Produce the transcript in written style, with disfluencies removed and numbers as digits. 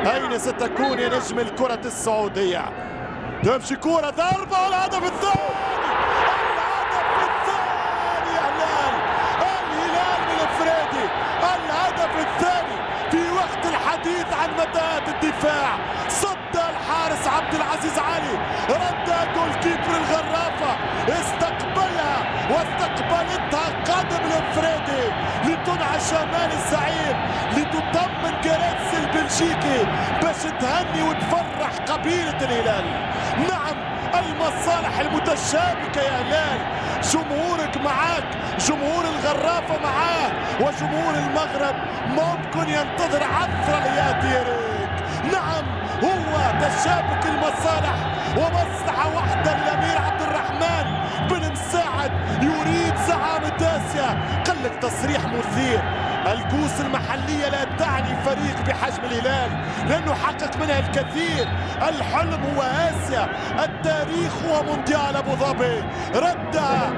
أين ستكون يا نجم الكرة السعودية؟ تمشي كرة ضربة والهدف الثاني، الهدف الثاني يا هلال، الهلال بالإفرادي، الهدف الثاني في وقت الحديث عن متاهة الدفاع. صد الحارس عبد العزيز علي، رد جول كيبر الغرافة، استقبلها واستقبلتها قدم الإفرادي لتنعى شمال الزعيم، لتطمن جريتس البلجيكي باش تهني وتفرح قبيلة الهلال. نعم، المصالح المتشابكة يا هلال، جمهورك معاك، جمهور الغرافة معاه، وجمهور المغرب ممكن ينتظر عثرة لياتيريك. نعم، هو تشابك المصالح ومصلحة واحدة للأمير عبد الرحمن بن مساعد، يريد زعامة آسيا. قال لك تصريح مثير: الكؤوس المحلية لا تعني فريق بحجم الهلال لأنه حقق منها الكثير، الحلم هو آسيا، التاريخ هو مونديال أبو ظبي. ردها